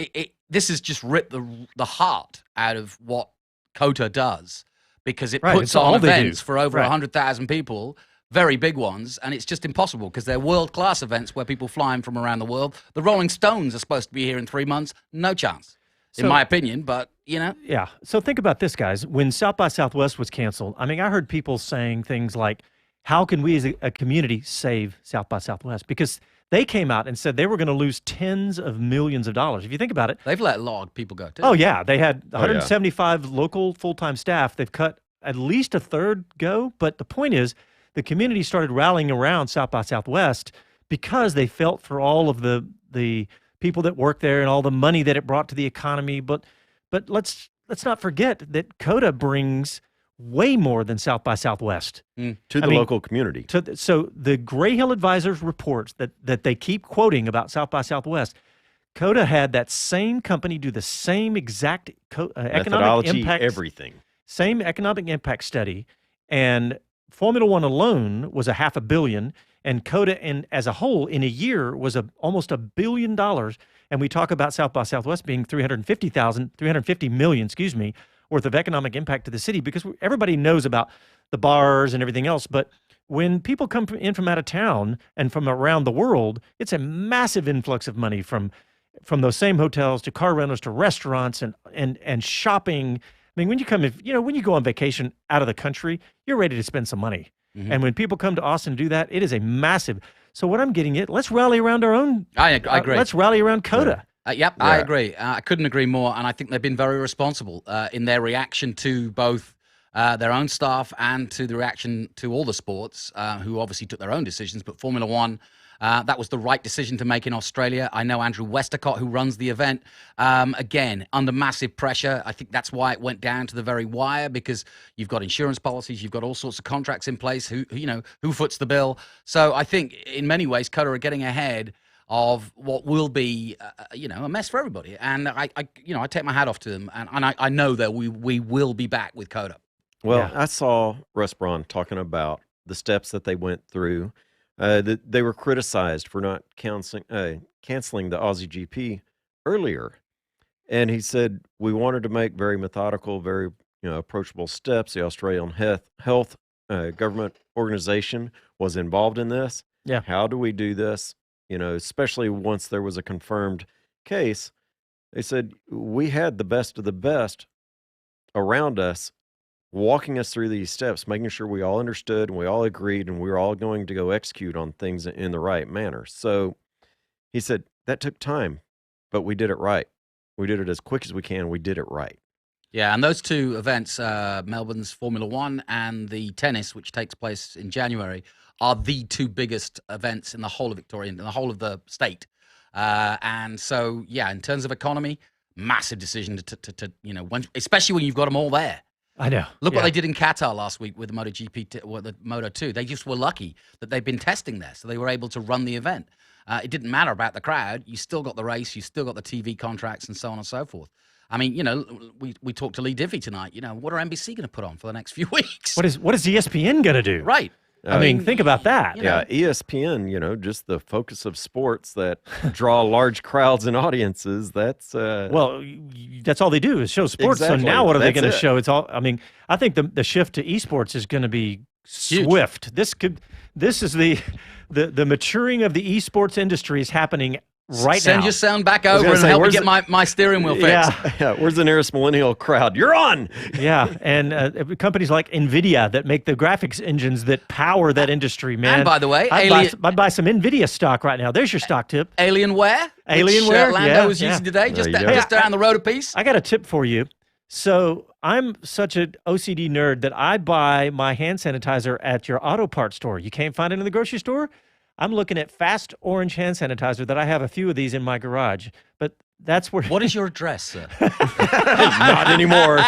this has just ripped the heart out of what COTA does because it puts on events for over 100,000 people. Very big ones, and it's just impossible because they're world-class events where people fly in from around the world. The Rolling Stones are supposed to be here in 3 months. No chance, in my opinion, but, Yeah, so think about this, guys. When South by Southwest was canceled, I mean, I heard people saying things like, how can we as a community save South by Southwest? Because they came out and said they were going to lose tens of millions of dollars. If you think about it. They've let a lot of people go, too. Oh, yeah. They had 175 local full-time staff. They've cut at least a third go, but the point is, the community started rallying around South by Southwest because they felt for all of the people that work there and all the money that it brought to the economy. But let's not forget that COTA brings way more than South by Southwest to the local community. So the Gray Hill Advisors reports that they keep quoting about South by Southwest, COTA had that same company do the same exact economic impact, everything, same economic impact study, and Formula One alone was $500 million, and COTA as a whole in a year was almost $1 billion. And we talk about South by Southwest being $350 million, worth of economic impact to the city because everybody knows about the bars and everything else. But when people come in from out of town and from around the world, it's a massive influx of money from those same hotels to car rentals to restaurants and shopping. I mean, when you go on vacation out of the country, you're ready to spend some money. And when people come to Austin to do that, it is a massive. So what I'm getting at, let's rally around our own. I agree. Let's rally around COTA. I agree. I couldn't agree more. And I think they've been very responsible in their reaction to both their own staff and to the reaction to all the sports, who obviously took their own decisions. But Formula One, that was the right decision to make in Australia. I know Andrew Westacott, who runs the event, again, under massive pressure. I think that's why it went down to the very wire, because you've got insurance policies, you've got all sorts of contracts in place, who foots the bill. So I think in many ways, COTA are getting ahead of what will be, a mess for everybody. And I take my hat off to them, and I know that we will be back with COTA. Well, I saw Russ Braun talking about the steps that they went through. They were criticized for not canceling the Aussie GP earlier. And he said, we wanted to make very methodical, very approachable steps. The Australian Health Government Organization was involved in this. Yeah. How do we do this? Especially once there was a confirmed case. They said, we had the best of the best around us, walking us through these steps, making sure we all understood and we all agreed and we were all going to go execute on things in the right manner. So he said that took time, but we did it right. We did it as quick as we can. We did it right. Yeah, and those two events, Melbourne's Formula One and the tennis, which takes place in January, are the two biggest events in the whole of Victoria, in the whole of the state. And so, in terms of economy, massive decision to especially when you've got them all there. I know. Look what they did in Qatar last week with the MotoGP, the Moto 2. They just were lucky that they've been testing there, so they were able to run the event. It didn't matter about the crowd. You still got the race. You still got the TV contracts and so on and so forth. I mean, we talked to Leigh Diffey tonight. What are NBC going to put on for the next few weeks? What is ESPN going to do? Right. I mean, think about that. ESPN, just the focus of sports that draw large crowds and audiences. That's that's all they do is show sports. Exactly. So now what are they going to show? It's all. I mean, I think the shift to esports is going to be swift. This is the maturing of the esports industry is happening right now. Send your sound back over gonna and say, help me where's get my steering wheel fixed. Yeah. Yeah, where's the nearest millennial crowd? You're on. Yeah, and companies like NVIDIA that make the graphics engines that power that industry, man. And by the way, I'd buy some NVIDIA stock right now. There's your stock tip. Alienware, Alienware, which Lando was using today, just down the road a piece. I got a tip for you. So I'm such an OCD nerd that I buy my hand sanitizer at your auto parts store. You can't find it in the grocery store? I'm looking at Fast Orange hand sanitizer that I have a few of these in my garage. But that's where... What is your address, sir? Not anymore.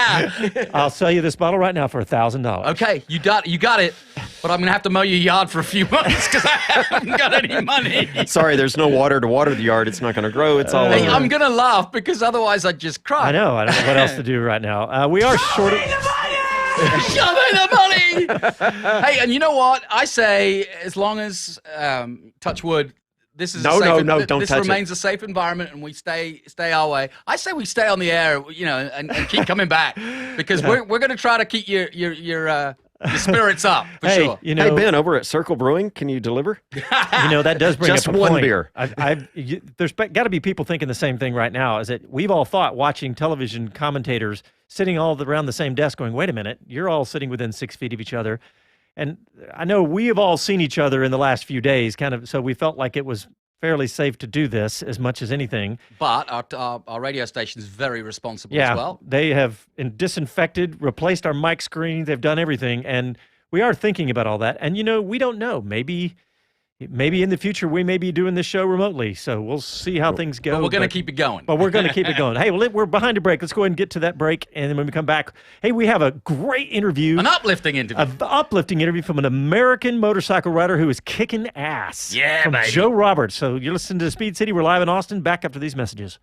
I'll sell you this bottle right now for $1,000. Okay, you got it. But I'm going to have to mow your yard for a few months because I haven't got any money. Sorry, there's no water to water the yard. It's not going to grow. It's all Hey, over. I'm going to laugh because otherwise I'd just cry. I know. I don't know what else to do right now. We are short of... Show me the money! Hey, and you know what? I say, as long as, touch wood, this is No, don't this touch remains a safe environment and we stay our way. I say we stay on the air, and keep coming back because we're going to try to keep your spirits up for sure. You know, Hey, Ben, over at Circle Brewing, can you deliver? that does bring Just up a one point. beer. There's got to be people thinking the same thing right now. Is that we've all thought watching television commentators sitting all around the same desk, going, "Wait a minute, you're all sitting within 6 feet of each other." And I know we have all seen each other in the last few days, so we felt like it was fairly safe to do this as much as anything. But our radio station is very responsible Yeah, as well. they have disinfected, replaced our mic screen. They've done everything, and we are thinking about all that. And we don't know. Maybe in the future we may be doing this show remotely. So we'll see how things go. But we're going to keep it going. But we're going to keep it going. Hey, we're behind a break. Let's go ahead and get to that break, and then when we come back, hey, we have a great interview. An uplifting interview. An uplifting interview from an American motorcycle rider who is kicking ass. Yeah, from baby. Joe Roberts. So you're listening to Speed City. We're live in Austin. Back after these messages.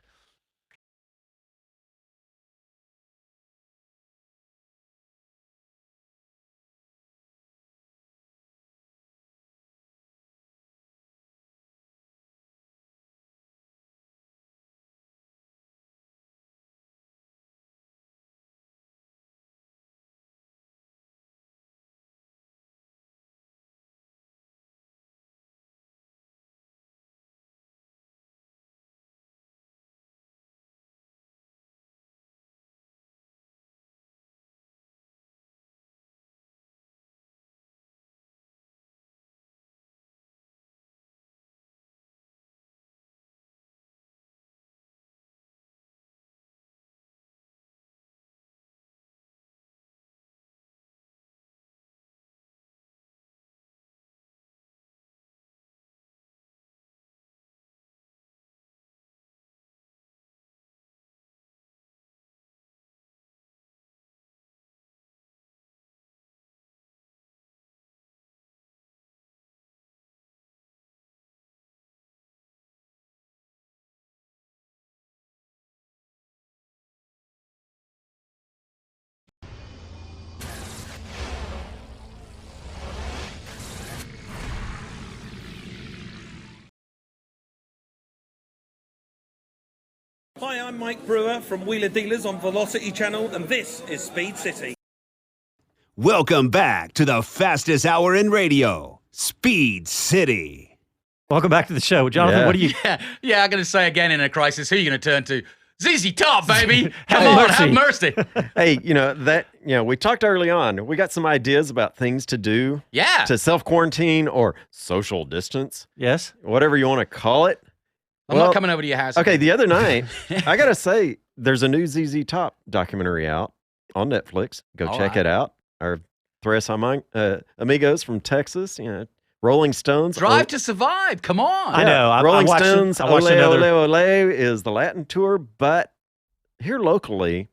Hi, I'm Mike Brewer from Wheeler Dealers on Velocity Channel, and this is Speed City. Welcome back to the fastest hour in radio, Speed City. Welcome back to the show. Jonathan, what do you... Yeah, I'm going to say again in a crisis, who are you going to turn to? ZZ Top, baby. Come on, have mercy. Hey, we talked early on. We got some ideas about things to do. Yeah. To self-quarantine or social distance. Yes. Whatever you want to call it. I'm not coming over to your house. Okay, the other night, I got to say, there's a new ZZ Top documentary out on Netflix. Go check it out. Our Tres Amigos from Texas, Rolling Stones. Drive to Survive. Come on. I know. Rolling I watched Stones, I Ole, watched another... Ole, Ole is the Latin tour, but here locally,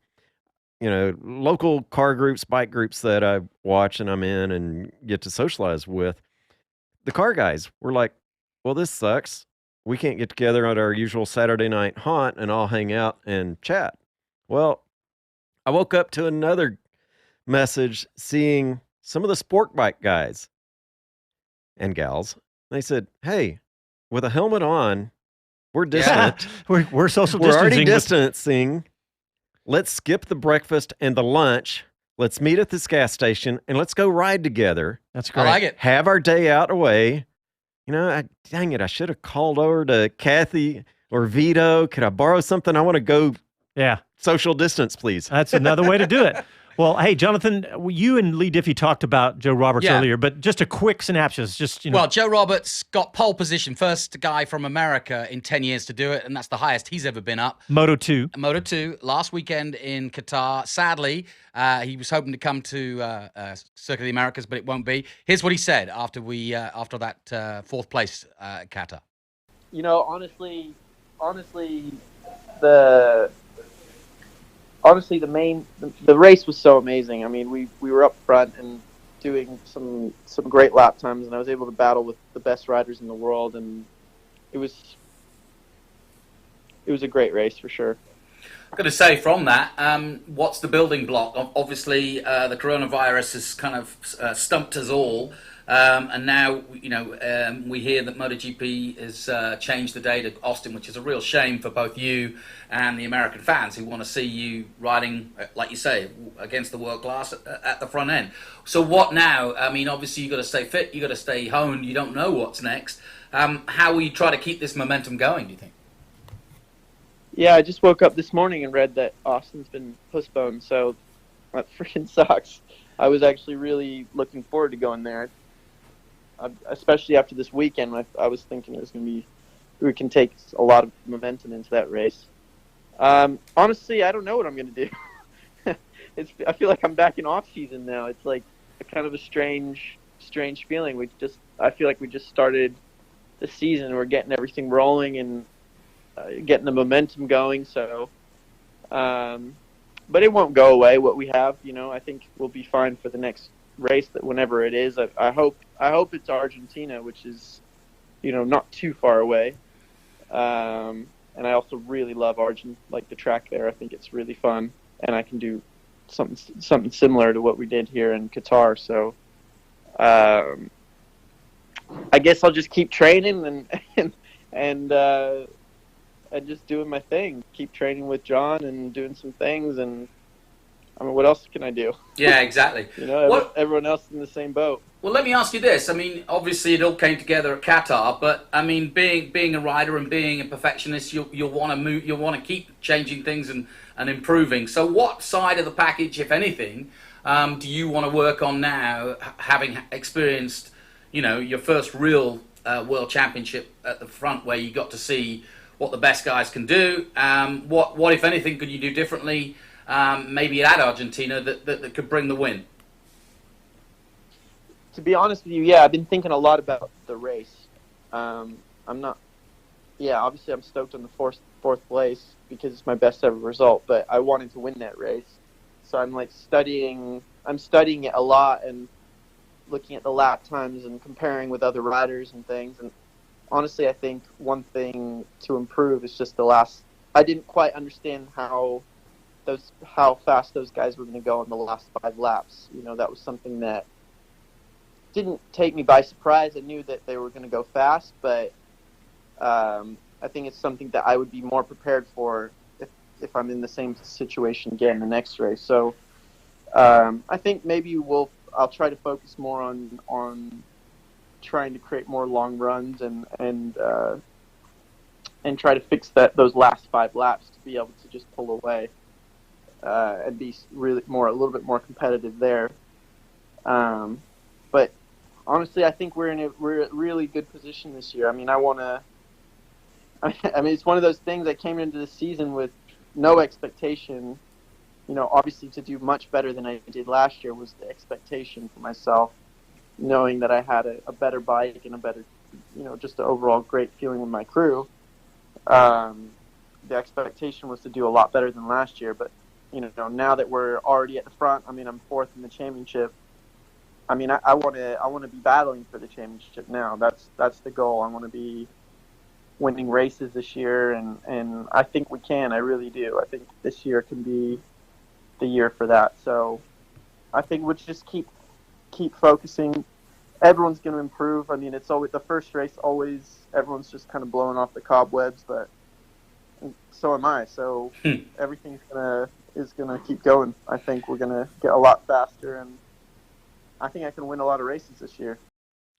local car groups, bike groups that I watch and I'm in and get to socialize with, the car guys were like, well, this sucks. We can't get together at our usual Saturday night haunt and all hang out and chat. Well, I woke up to another message seeing some of the sport bike guys and gals. They said, hey, with a helmet on, we're distant. We're social We're distancing. already distancing. Let's skip the breakfast and the lunch. Let's meet at this gas station and let's go ride together. That's great. I like it. Have our day out away. Dang it, I should have called over to Kathy or Vito, could I borrow something? I want to go Yeah. social distance, please. That's another way to do it. Well, hey, Jonathan, you and Leigh Diffey talked about Joe Roberts Yeah. earlier, but just a quick synopsis. Just, you know. Well, Joe Roberts got pole position, first guy from America in 10 years to do it, and that's the highest he's ever been up. Moto 2. Moto 2, last weekend in Qatar. Sadly, he was hoping to come to Circuit of the Americas, but it won't be. Here's what he said after that fourth place at Qatar. You know, honestly, the race was so amazing. I mean, we were up front and doing some great lap times, and I was able to battle with the best riders in the world, and it was a great race for sure. I'm going to say from that, what's the building block? Obviously, the coronavirus has kind of stumped us all. And now, we hear that MotoGP has changed the day to Austin, which is a real shame for both you and the American fans who want to see you riding, like you say, against the world class at the front end. So what now? I mean, obviously you've got to stay fit, you've got to stay honed, you don't know what's next. How will you try to keep this momentum going, do you think? Yeah, I just woke up this morning and read that Austin's been postponed, so that freaking sucks. I was actually really looking forward to going there. Especially after this weekend, I was thinking it was going to be, we can take a lot of momentum into that race. Honestly, I don't know what I'm going to do. I feel like I'm back in off season now. It's like a kind of a strange feeling. I feel like we just started the season. We're getting everything rolling and getting the momentum going. So, but it won't go away. What we have, I think we'll be fine for the next race, that whenever it is. I hope it's Argentina, which is not too far away, and I also really love the track there. I think it's really fun, and I can do something similar to what we did here in Qatar. So I guess I'll just keep training and just doing my thing, keep training with John and doing some things. And I mean, what else can I do? Yeah, exactly. Everyone else in the same boat. Well, let me ask you this. I mean, obviously it all came together at Qatar, but I mean, being a rider and being a perfectionist, you'll want to move, you'll want to keep changing things and improving. So, what side of the package, if anything, do you want to work on now, having experienced, your first real World Championship at the front, where you got to see what the best guys can do? What if anything, could you do differently? Maybe at Argentina that could bring the win? To be honest with you, yeah, I've been thinking a lot about the race. Obviously I'm stoked on the fourth place because it's my best ever result, but I wanted to win that race. So I'm studying it a lot and looking at the lap times and comparing with other riders and things. And honestly, I think one thing to improve is just I didn't quite understand how fast those guys were going to go in the last 5 laps. That was something that didn't take me by surprise. I knew that they were going to go fast, but I think it's something that I would be more prepared for if I'm in the same situation again the next race. So I think maybe I'll try to focus more on trying to create more long runs and try to fix those last 5 laps to be able to just pull away. And be a little bit more competitive there. But honestly, I think we're in a really good position this year. I mean, it's one of those things. I came into the season with no expectation. Obviously to do much better than I did last year was the expectation for myself, knowing that I had a better bike and a better, just an overall great feeling with my crew. The expectation was to do a lot better than last year, but now that we're already at the front, I mean, I'm 4th in the championship. I mean, I want to be battling for the championship now. That's the goal. I want to be winning races this year, and I think we can. I really do. I think this year can be the year for that. So I think we'll just keep focusing. Everyone's going to improve. I mean, it's always the first race. Always everyone's just kind of blowing off the cobwebs, but so am I. So everything's is gonna keep going. I think we're gonna get a lot faster, and I think I can win a lot of races this year.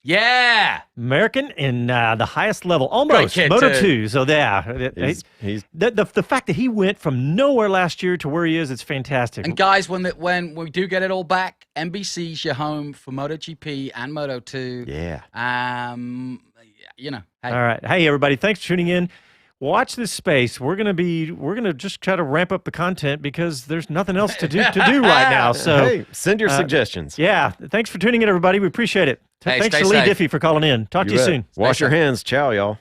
Yeah. American in the highest level, almost kid, Moto too. 2. So yeah, He's the fact that he went from nowhere last year to where he is, it's fantastic. And guys, when we do get it all back, NBC's your home for MotoGP and Moto 2. yeah. You know. Hey. All right, hey everybody, thanks for tuning in. Watch this space. We're gonna just try to ramp up the content because there's nothing else to do right now. So Hey, send your suggestions. Yeah, thanks for tuning in, everybody. We appreciate it. Hey, Thanks stay to Leigh safe. Diffey for calling in. Talk to you bet. soon. Wash your hands. Ciao, y'all.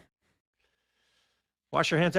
Wash your hands.